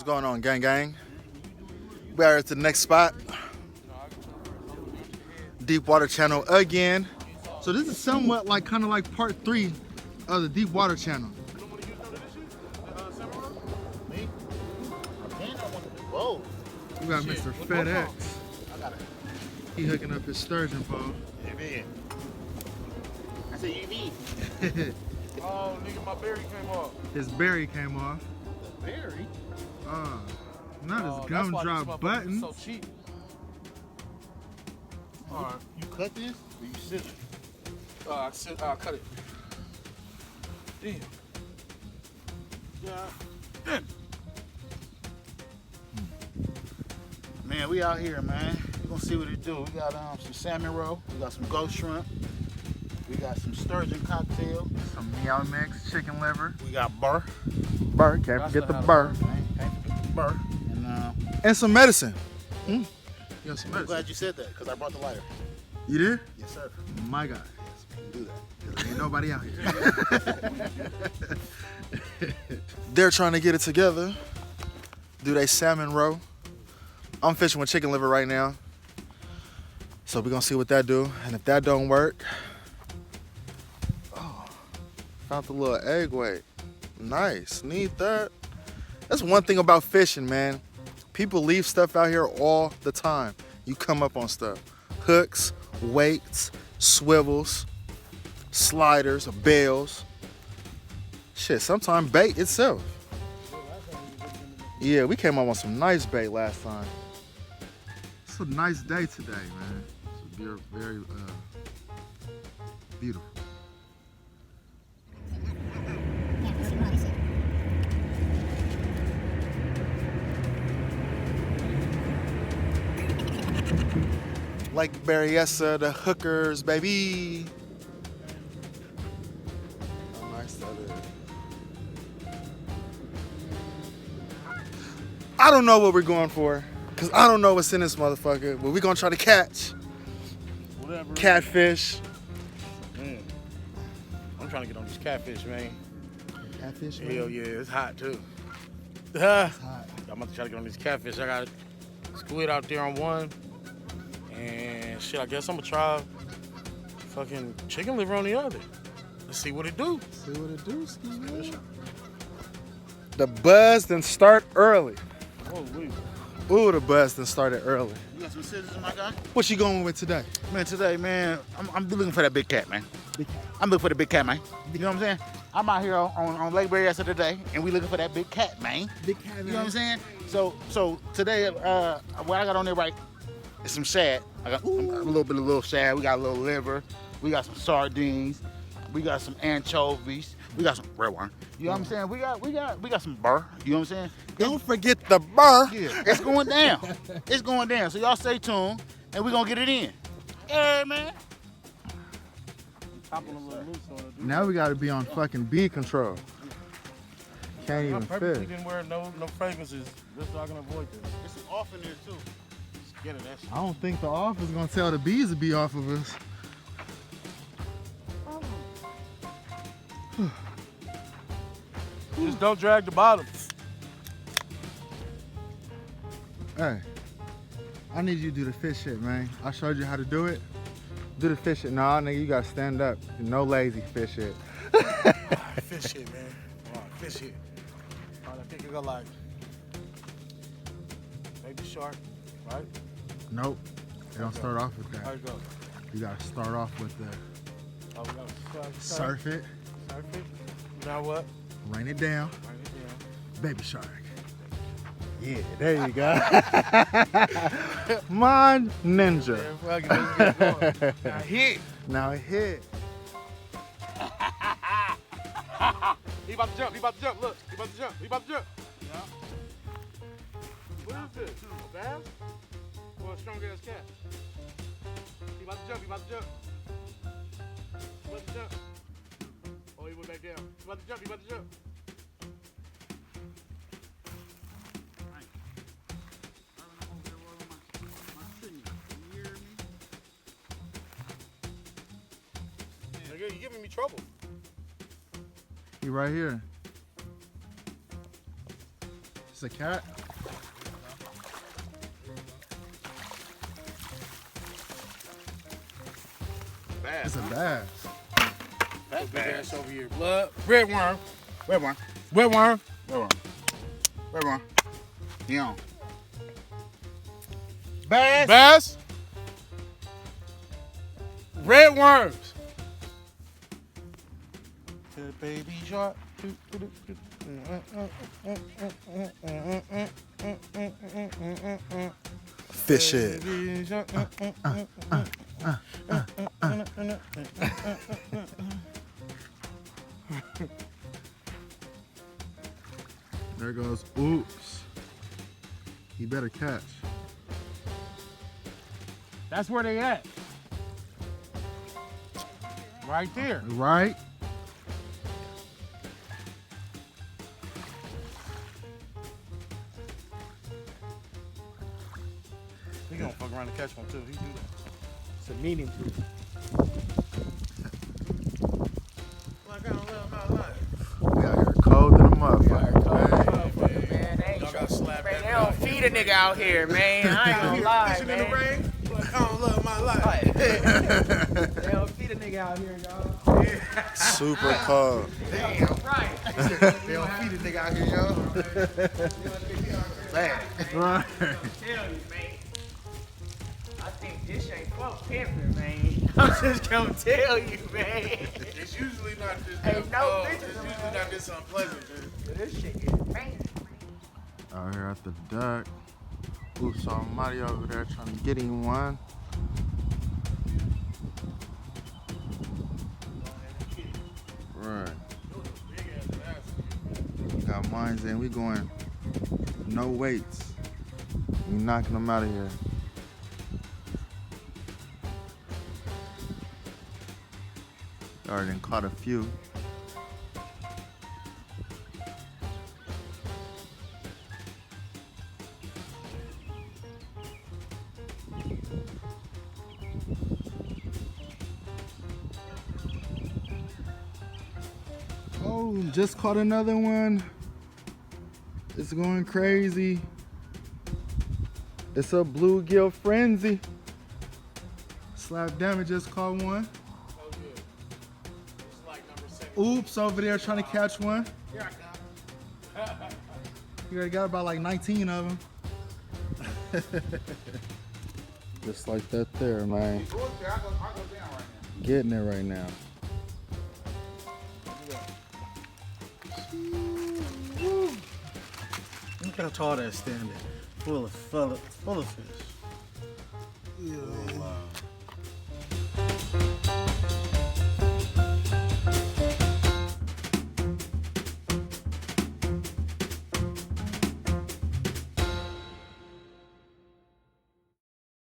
What's going on, gang gang? We are at the next spot. Deep water channel again. So this is somewhat like kind of like part 3 of the deep water channel. We got Mr. FedEx. He hooking up his sturgeon pole. Amen. I said UV. Oh, nigga, my berry came off. His berry came off. Berry? Not his gumdrop buttons. So cheap. All right. You cut this or you scissor? I cut it. Damn. Yeah. Man, we out here, man. We gonna see what it do. We got some salmon roe. We got some ghost shrimp. We got some sturgeon cocktail. Some meow mix, chicken liver. We got burr. Burr, can't forget the burr. Can't forget the burr. And some medicine. You got some I'm medicine. glad you said that because I brought the lighter. You did? Yes, sir. My God. Yes, we can do that. 'Cause ain't nobody out here. They're trying to get it together. Do they salmon roe? I'm fishing with chicken liver right now. So we're gonna see what that do. And if that don't work, found the little egg weight. Nice, need that. That's one thing about fishing, man. People leave stuff out here all the time. You come up on stuff. Hooks, weights, swivels, sliders, bails. Shit, sometimes bait itself. Yeah, we came up on some nice bait last time. It's a nice day today, man. It's very beautiful. Lake Berryessa, the Hookerz, baby. How nice that is. I don't know what we're going for, because I don't know what's in this motherfucker, but we're going to try to catch Whatever. catfish. Man, I'm trying to get on these catfish, man. Catfish, Hell yeah, it's hot too. It's hot. I'm about to try to get on these catfish. I got squid out there on one. And shit, I guess I'm gonna try fucking chicken liver on the other. Let's see what it do. See what it do, ski. The buzz done start early. Oh, wait. Ooh, the buzz done started early. You got some scissors, my guy? What you going with today? Man, today, man, I'm looking for that big cat, man. I'm looking for the big cat, man. You know what I'm saying? I'm out here on Lake Berryessa today, and we looking for that big cat, man. Big cat, man. You know what I'm saying? So today, what I got on there right is some shad. I got a little shad. We got a little liver. We got some sardines. We got some anchovies. We got some red wine. You know what I'm saying? We got some burr. You know what I'm saying? Don't forget the burr. Yeah, it's going down. It's going down. So y'all stay tuned, and we're gonna get it in. Yeah, man. Now we gotta be on fucking bee control. Can't I even purposely fish. didn't wear no fragrances just so I can avoid this. There's some off in there too. Scared of that shit. I don't think the off is gonna tell the bees to be off of us. Just don't drag the bottom. Hey, I need you to do the fish shit, man. I showed you how to do it. Do the fish shit. Nah, nigga, you gotta stand up. No lazy fish shit. Fish shit, man. All right, fish shit. All right, I think I got like maybe shark, right? Nope. You don't start off with How that. it go? You gotta start off with the Oh, we gotta surf it, Surf it. Now what? rain it down, Write it down. baby shark. Yeah, there you go. My ninja. Yeah, fuck it, let's get going. Now hit. Now it hit. He about to jump. He about to jump. Look, he about to jump. He about to jump. Yeah. What is this? A bass? Or a strong ass cat? He about to jump. He about to jump. He about to jump. Oh, he went back down. He about to jump. He about to jump. Nigga, you giving me trouble. He right here. It's a cat. Bass. It's a bass. Big ass over here. Blood. Red worm. Red worm. Red worm. Red worm. Red worm. He on. Bass. Bass. Red worms. Good baby shark. Fish it. There goes. Oops. You better catch. That's where they at. Right there. Right? He gonna fuck around and catch one too. He do that. It's a meaning to it. Like I don't live my life. We out here cold than a motherfucker. Man, Y'all got slapped. they don't feed a nigga out here, man. I ain't gonna lie, Fishing in man. the rain. Like I don't love my life. They don't feed a nigga out here, y'all. Super cold. Damn, right. They don't feed a nigga out here, yo. Man. Right. Tell you, man. I think this ain't fuck pimping, man. I'm just gonna tell you, man. It's usually not this. Ain't no It's bitches usually not this unpleasant. This shit is man. Out here at the dock. Ooh, saw Mario over there trying to get him one. Right. We got mines in. We going no weights. We knocking them out of here. Already done caught a few. Oh, just caught another one. It's going crazy. It's a bluegill frenzy. Slap damage just caught one. Oh good. It's like number 7. Oops, over there trying to catch one. Here I come. You already got about like 19 of them. Just like that there, man. Go up there. I go down right now. Getting it right now. Look how tall that's standing. Full of fish. Oh, wow.